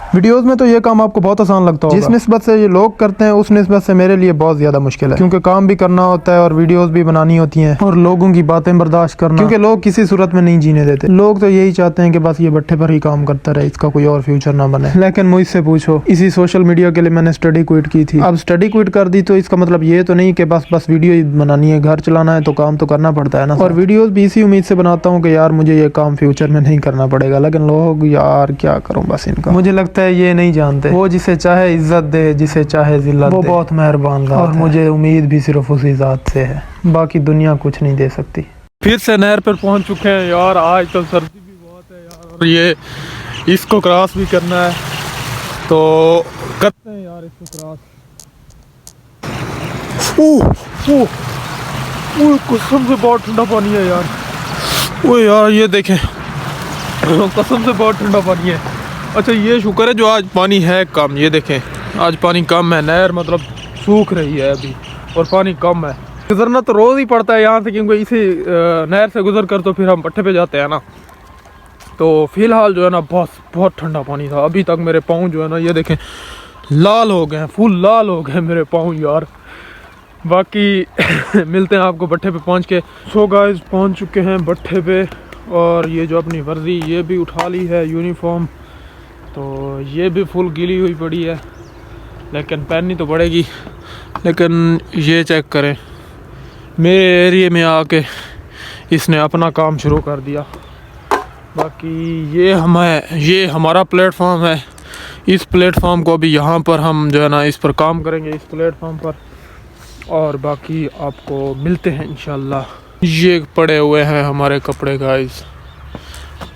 Videos में तो ये काम आपको बहुत आसान लगता होगा, जिस निस्बत से ये लोग करते हैं उस निस्बत से मेरे लिए बहुत ज्यादा मुश्किल है, क्योंकि काम भी करना होता है और वीडियोस भी बनानी होती हैं और लोगों की बातें बर्दाश्त करना, क्योंकि लोग किसी सूरत में नहीं जीने देते। लोग तो यही चाहते हैं कि बस ये भट्ठे पर ही काम करता रहे, इसका कोई और फ्यूचर ना बने। लेकिन मुझसे पूछो, इसी सोशल मीडिया के लिए मैंने स्टडी क्विट की थी। अब स्टडी क्विट कर दी तो इसका मतलब ये तो नहीं कि बस वीडियो ही बनानी है, घर चलाना है तो काम तो करना पड़ता है ना। और वीडियोस भी इसी उम्मीद से बनाता हूँ कि यार मुझे ये काम फ्यूचर में नहीं करना पड़ेगा, लेकिन लोग यार क्या करूँ बस इनका। मुझे लगता है ये नहीं जानते, वो जिसे चाहे इज्जत दे, जिसे चाहे जिल्लत वो बहुत मेहरबान ज़ात है और मुझे उम्मीद भी सिर्फ उसी ज़ात से है, बाकी दुनिया कुछ नहीं दे सकती। फिर से नहर पर पहुंच चुके हैं यार, आज तो सर्दी भी बहुत है यार और ये इसको क्रॉस भी करना है तो करते हैं यार इसको क्रॉस। कसम से बहुत ठंडा पानी है यार, ओ यार ये देखें कसम से बहुत ठंडा पानी है। अच्छा ये शुक्र है जो आज पानी है कम, ये देखें आज पानी कम है, नहर मतलब सूख रही है अभी और पानी कम है। गुजरना तो रोज़ ही पड़ता है यहाँ से, क्योंकि इसी नहर से गुजर कर तो फिर हम भट्ठे पे जाते हैं ना। तो फिलहाल जो है ना बहुत ठंडा पानी था, अभी तक मेरे पाँव जो है ना ये देखें लाल हो गए हैं, फुल लाल हो गए मेरे पाँव यार। बाकी मिलते हैं आपको भट्ठे पे पहुँच के। सो गाइस पहुँच चुके हैं भट्ठे पे और ये जो अपनी वर्दी ये भी उठा ली है, यूनिफॉर्म तो ये भी फुल गीली हुई पड़ी है, लेकिन पहननी तो पड़ेगी। लेकिन ये चेक करें, मेरे एरिए में आके इसने अपना काम शुरू कर दिया। बाकी ये हमारा प्लेटफॉर्म है, इस प्लेटफॉर्म को भी यहाँ पर हम जो है ना इस पर काम करेंगे, इस प्लेटफॉर्म पर। और बाकी आपको मिलते हैं इंशाल्लाह। ये पड़े हुए हैं हमारे कपड़े गाइस,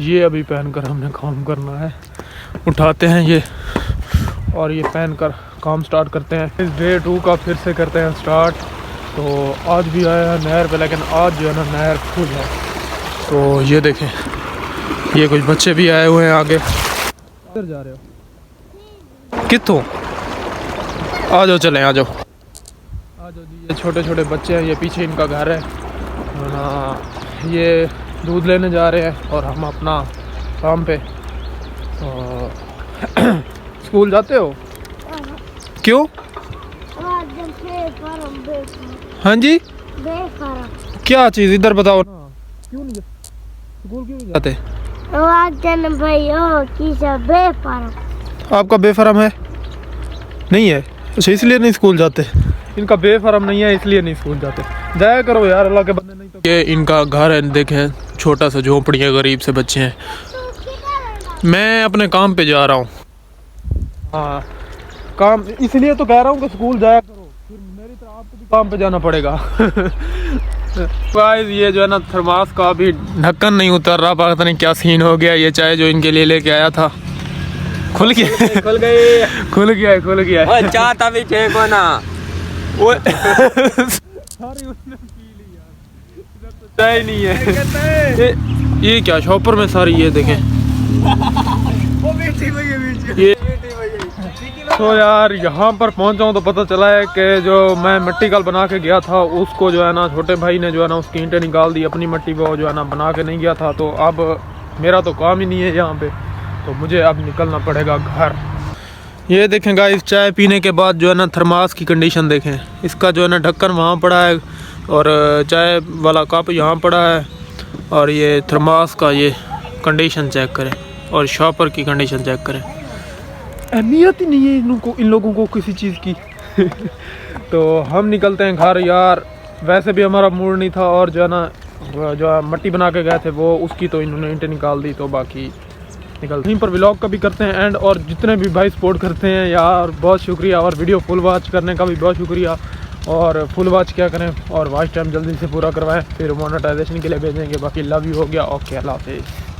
ये अभी पहनकर हमने काम करना है। उठाते हैं ये और ये पहनकर काम स्टार्ट करते हैं। इस डे 2 का फिर से करते हैं स्टार्ट। तो आज भी आया है नहर पे, लेकिन आज जो है ना नहर फुल है। तो ये देखें ये कुछ बच्चे भी आए हुए हैं आगे। किधर जा रहे हो, कितों? आ जाओ चलें, आ जाओ जी। ये छोटे छोटे बच्चे हैं, ये पीछे इनका घर है ना, ये दूध लेने जा रहे हैं और हम अपना काम पे। तो स्कूल जाते हो? क्यों? हाँ जी क्या चीज़ इधर बताओ ना, क्यों नहीं स्कूल क्यों नहीं जाते? आपका बेफरम है नहीं है, अच्छा इसलिए नहीं स्कूल जाते। इनका बेफरम नहीं है इसलिए नहीं स्कूल जाते। जाया करो यार, अल्लाह के बंदे नहीं तो। ये इनका घर है, देखें छोटा सा झोंपड़ी है, गरीब से बच्चे हैं। मैं अपने काम पे जा रहा हूँ। हाँ काम इसलिए तो कह रहा हूँ कि स्कूल जाया करो, फिर मेरी तरह आपको भी काम पे जाना पड़ेगा। गाइस ये जो है ना थर्मास का अभी ढक्कन नहीं उतर रहा, पता नहीं क्या सीन हो गया। ये चाय जो इनके लिए लेके आया था खुल गया, खुल गया चाहता भी को ना वो सारी उसने पी ली यार, इधर तो चाय नहीं है। ये क्या शॉपर में सारी ये देखें ये। तो यार यहाँ पर पहुँचा हूँ तो पता चला है कि जो मैं मिट्टी कल बना के गया था उसको जो है ना छोटे भाई ने जो है ना उसकी ईंटें निकाल दी अपनी मिट्टी, वो जो है ना बना के नहीं गया था। तो अब मेरा तो काम ही नहीं है यहाँ पे, तो मुझे अब निकलना पड़ेगा घर। ये देखें गाइस चाय पीने के बाद जो है ना थर्मास की कंडीशन देखें, इसका जो है ना ढक्कन वहाँ पड़ा है और चाय वाला कप यहाँ पड़ा है, और ये थर्मास का ये कंडीशन चेक करें और शॉपर की कंडीशन चेक करें। अहमियत ही नहीं है इन लोगों को किसी चीज़ की। तो हम निकलते हैं घर यार, वैसे भी हमारा मूड नहीं था और जो है ना जो मिट्टी बना के गए थे वो उसकी तो इन्होंने ईंटें निकाल दी। तो बाकी निकलते हैं पर व्लॉग का भी करते हैं एंड, और जितने भी भाई सपोर्ट करते हैं यार बहुत शुक्रिया, और वीडियो फुल वॉच करने का भी बहुत शुक्रिया। और फुल वॉच क्या करें और वॉच टाइम जल्दी से पूरा करवाएं, फिर मोनेटाइजेशन के लिए भेजेंगे। बाकी लव यू हो गया, ओके अल्लाह हाफिज़।